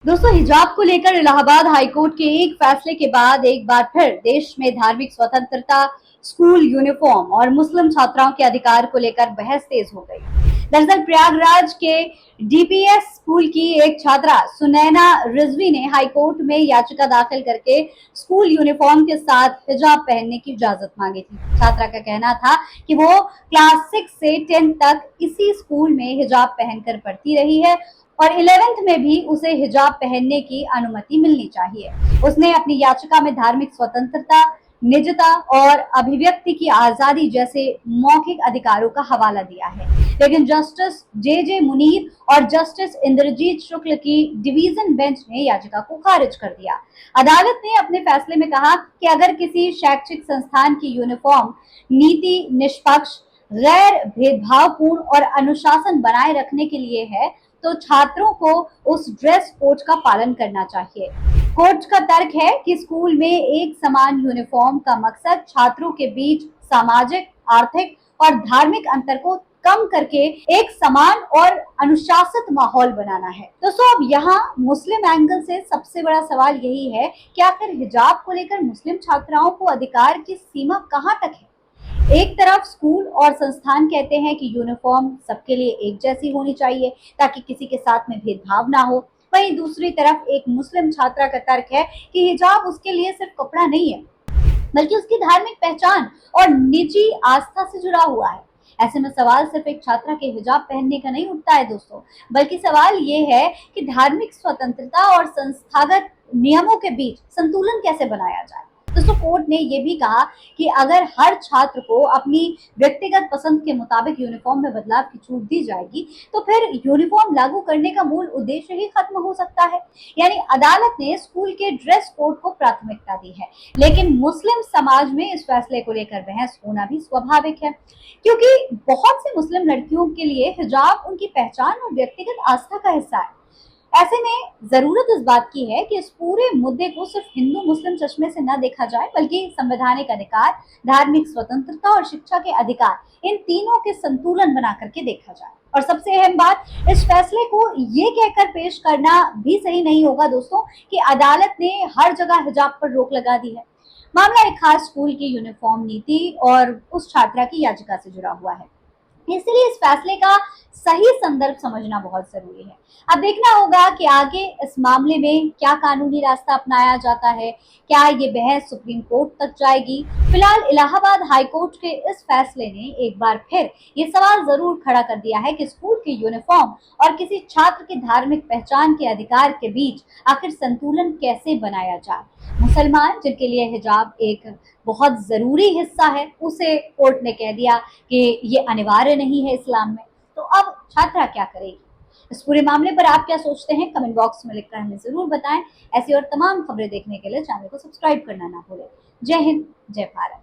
दोस्तों, हिजाब को लेकर इलाहाबाद हाईकोर्ट के एक फैसले के बाद एक बार फिर देश में धार्मिक स्वतंत्रता, स्कूल यूनिफॉर्म और मुस्लिम छात्राओं के अधिकार को लेकर बहस तेज हो गई। दरअसल प्रयागराज के डीपीएस स्कूल की एक छात्रा सुनैना रिजवी ने हाईकोर्ट में याचिका दाखिल करके स्कूल यूनिफॉर्म के साथ हिजाब पहनने की इजाजत मांगी थी। छात्रा का कहना था कि वो क्लास 6 से 10 तक इसी स्कूल में हिजाब पहनकर पढ़ती रही है और 11th में भी उसे हिजाब पहनने की अनुमति मिलनी चाहिए। उसने अपनी याचिका में धार्मिक स्वतंत्रता, निजता और अभिव्यक्ति की आजादी जैसे मौखिक अधिकारों का हवाला दिया है। लेकिन जस्टिस जे मुनीर और जस्टिस इंद्रजीत शुक्ल की डिवीजन बेंच ने याचिका को खारिज कर दिया। अदालत ने अपने फैसले में कहा कि अगर किसी शैक्षिक संस्थान की यूनिफॉर्म नीति निष्पक्ष, गैर भेदभावपूर्ण और अनुशासन बनाए रखने के लिए है, तो छात्रों को उस ड्रेस कोड का पालन करना चाहिए। कोर्ट का तर्क है कि स्कूल में एक समान यूनिफॉर्म का मकसद छात्रों के बीच सामाजिक, आर्थिक और धार्मिक अंतर को कम करके एक समान और अनुशासित माहौल बनाना है। दोस्तों, अब यहाँ मुस्लिम एंगल से सबसे बड़ा सवाल यही है कि आखिर हिजाब को लेकर मुस्लिम छात्राओं को अधिकार की सीमा कहाँ तक है। एक तरफ स्कूल और संस्थान कहते हैं कि यूनिफॉर्म सबके लिए एक जैसी होनी चाहिए ताकि किसी के साथ में भेदभाव ना हो। वहीं दूसरी तरफ एक मुस्लिम छात्रा का तर्क है कि हिजाब उसके लिए सिर्फ कपड़ा नहीं है, बल्कि उसकी धार्मिक पहचान और निजी आस्था से जुड़ा हुआ है। ऐसे में सवाल सिर्फ एक छात्रा के हिजाब पहनने का नहीं उठता है दोस्तों, बल्कि सवाल ये है कि धार्मिक स्वतंत्रता और संस्थागत नियमों के बीच संतुलन कैसे बनाया जाए। दोस्तों, कोर्ट ने यह भी कहा कि अगर हर छात्र को अपनी व्यक्तिगत पसंद के मुताबिक यूनिफॉर्म में बदलाव की छूट दी जाएगी, तो फिर यूनिफॉर्म लागू करने का मूल उद्देश्य ही खत्म हो सकता है। यानी अदालत ने स्कूल के ड्रेस कोड को प्राथमिकता दी है, लेकिन मुस्लिम समाज में इस फैसले को लेकर बहस होना भी स्वाभाविक है, क्योंकि बहुत सी मुस्लिम लड़कियों के लिए हिजाब उनकी पहचान और व्यक्तिगत आस्था का हिस्सा है। ऐसे में जरूरत इस बात की है कि इस पूरे मुद्दे को सिर्फ हिंदू मुस्लिम चश्मे से न देखा जाए, बल्कि संवैधानिक अधिकार, धार्मिक स्वतंत्रता और शिक्षा के अधिकार, इन तीनों के संतुलन बना करके देखा जाए। और सबसे अहम बात, इस फैसले को ये कहकर पेश करना भी सही नहीं होगा दोस्तों कि अदालत ने हर जगह हिजाब पर रोक लगा दी है। मामला एक खास स्कूल की यूनिफॉर्म नीति और उस छात्रा की याचिका से जुड़ा हुआ है, इसलिए इस फैसले का सही संदर्भ समझना बहुत जरूरी है। अब देखना होगा कि आगे इस मामले में क्या कानूनी रास्ता अपनाया जाता है, क्या ये बहस सुप्रीम कोर्ट तक जाएगी। फिलहाल इलाहाबाद हाईकोर्ट के इस फैसले ने एक बार फिर ये सवाल जरूर खड़ा कर दिया है कि स्कूल की यूनिफॉर्म और किसी छात्र की धार्मिक पहचान के अधिकार के बीच आखिर संतुलन कैसे बनाया जाए। मुसलमान जिनके लिए हिजाब एक बहुत जरूरी हिस्सा है, उसे कोर्ट ने कह दिया कि ये अनिवार्य नहीं है इस्लाम में, तो अब छात्रा क्या करेगी। इस पूरे मामले पर आप क्या सोचते हैं, कमेंट बॉक्स में लिखकर हमें जरूर बताएं। ऐसी और तमाम खबरें देखने के लिए चैनल को सब्सक्राइब करना ना भूलें। जय हिंद, जय भारत।